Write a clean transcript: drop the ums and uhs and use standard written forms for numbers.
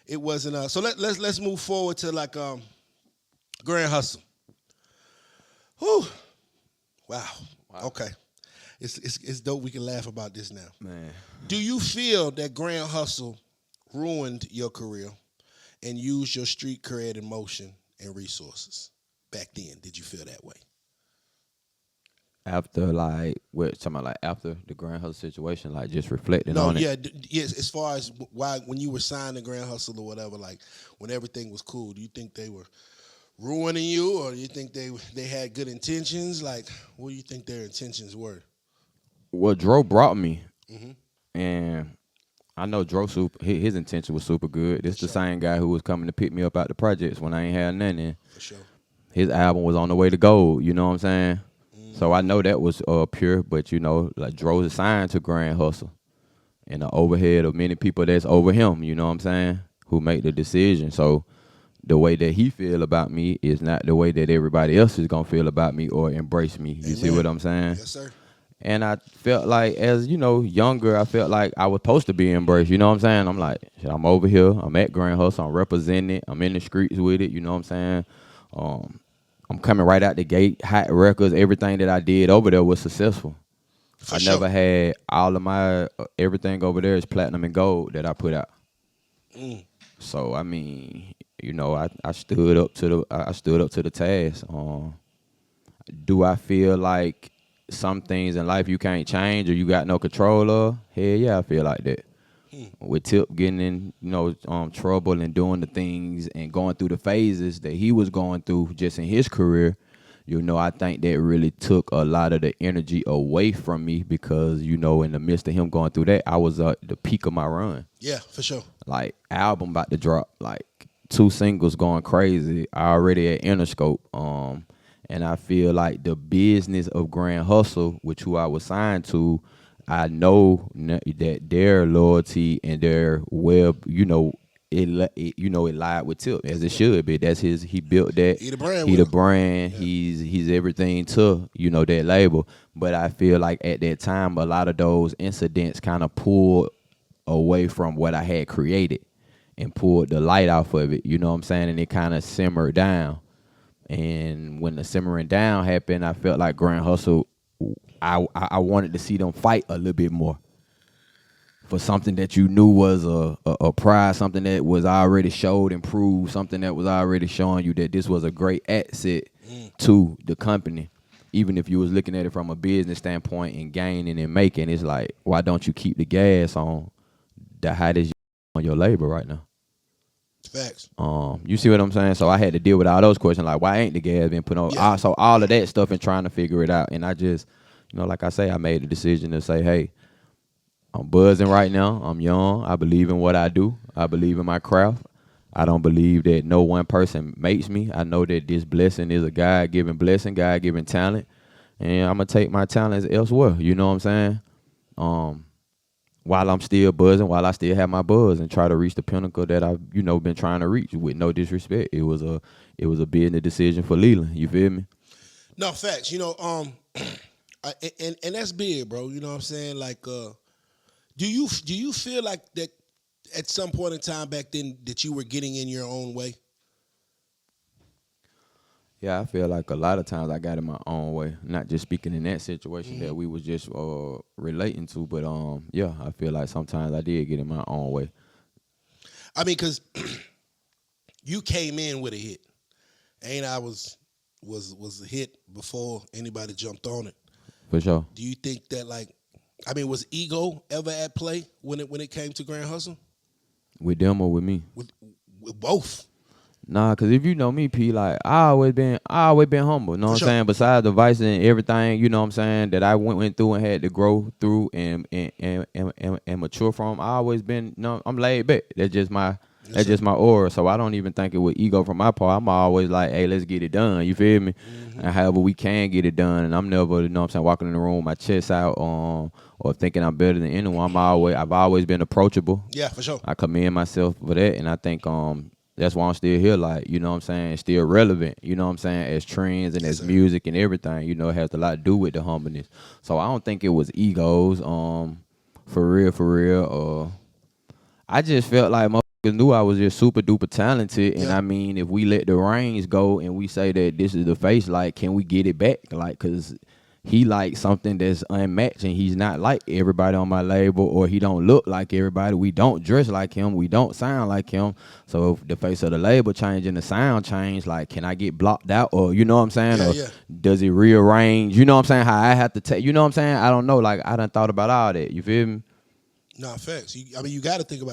it wasn't. So let's move forward to like Grand Hustle. Whew. Wow. Okay. It's dope. We can laugh about this now. Man. Do you feel that Grand Hustle ruined your career and used your street cred in motion and resources back then? Did you feel that way? After like what talking about like after the Grand Hustle situation, like just reflecting No, on it. yeah, yes. As far as why when you were signed to Grand Hustle or whatever, like when everything was cool, do you think they were ruining you, or do you think they had good intentions? Like, what do you think their intentions were? Well, Dro brought me, Mm-hmm. and I know Dro super. His intention was super good. This For the sure. same guy who was coming to pick me up out the projects when I ain't had nothing. And For sure. his album was on the way to gold. You know what I'm saying? So I Mm-hmm. know that was pure, but you know, like Dro's assigned to Grand Hustle, and the overhead of many people that's over him. You know what I'm saying? Who make the decision. So the way that he feel about me is not the way that everybody else is gonna feel about me or embrace me. You see Amen. what I'm saying? Yes, sir. And I felt like, as you know, younger, I felt like I was supposed to be embraced. You know what I'm saying? I'm like, shit, I'm over here. I'm at Grand Hustle. I'm representing it. I'm in the streets with it. You know what I'm saying? Um, I'm coming right out the gate. Hot records. Everything that I did over there was successful. For I sure. never had all of my everything over there is platinum and gold that I put out. Mm. So I mean, you know, I stood up to I stood up to the task. Do I feel like some things in life you can't change or you got no control of? Hell yeah, I feel like that. With Tip getting in, trouble and doing the things and going through the phases that he was going through just in his career, you know, I think that really took a lot of the energy away from me because, you know, in the midst of him going through that, I was at the peak of my run. Yeah, for sure. Like, album about to drop, like 2 singles going crazy. I already at Interscope. And I feel like the business of Grand Hustle, which who I was signed to, I know that their loyalty and their web, you know, it lied with Tip as it should be. That's his. He built that. He the brand He with the him. brand. Yeah. He's everything to that label. But I feel like at that time, a lot of those incidents kind of pulled away from what I had created and pulled the light off of it. You know what I'm saying? And it kind of simmered down. And when the simmering down happened, I felt like Grand Hustle, I wanted to see them fight a little bit more for something that you knew was a prize, something that was already showed and proved, something that was already showing you that this was a great asset to the company. Even if you was looking at it from a business standpoint and gaining and making, it's like, why don't you keep the gas on the hottest on your labor right now? Facts. You see what I'm saying? So I had to deal with all those questions, like why ain't the gas been put on? Yeah. So all of that stuff and trying to figure it out. And I just, like I say, I made the decision to say, hey, I'm buzzing right now. I'm young. I believe in what I do. I believe in my craft. I don't believe that no one person makes me. I know that this blessing is a God-given blessing, God-given talent, and I'm gonna take my talents elsewhere. You know what I'm saying? While I'm still buzzing, while I still have my buzz, and try to reach the pinnacle that I've been trying to reach. With no disrespect, it was a business decision for Leland. You feel me? No, facts. And that's big, bro. You know what I'm saying? Like, do you feel like that at some point in time back then that you were getting in your own way? Yeah, I feel like a lot of times I got in my own way. Not just speaking in that situation that we was just relating to, but yeah, I feel like sometimes I did get in my own way. I mean, because you came in with a hit. Ain't I was a hit before anybody jumped on it. For sure. Do you think that was ego ever at play when it came to Grand Hustle? With them or with me? With both. Nah, cause if you know me, P, like I always been humble. You know what I'm saying? Besides the vice and everything, you know what I'm saying, that I went through and had to grow through and mature from. I always been, I'm laid back. That's just my aura. So I don't even think it was ego from my part. I'm always like, hey, let's get it done. You feel me? And however we can get it done. And I'm never, you know what I'm saying, walking in the room with my chest out or thinking I'm better than anyone. I've always been approachable. Yeah, for sure. I commend myself for that, and I think that's why I'm still here, like, you know what I'm saying, still relevant, you know what I'm saying, as trends and as music and everything, it has a lot to do with the humbleness. So I don't think it was egos, for real. I just felt like motherfuckers motherfuckers knew I was just super duper talented. And Yeah. I mean, if we let the reins go and we say that this is the face, like, can we get it back? Like, cause he like something that's unmatched, and he's not like everybody on my label, or he don't look like everybody. We don't dress like him. We don't sound like him. So if the face of the label change and the sound change, like, can I get blocked out, or you know what I'm saying, Yeah, or yeah. does it rearrange? You know what I'm saying? How I have to take, you know what I'm saying? I don't know. Like, I done thought about all that. You feel me? Nah, facts. I mean, you got to think about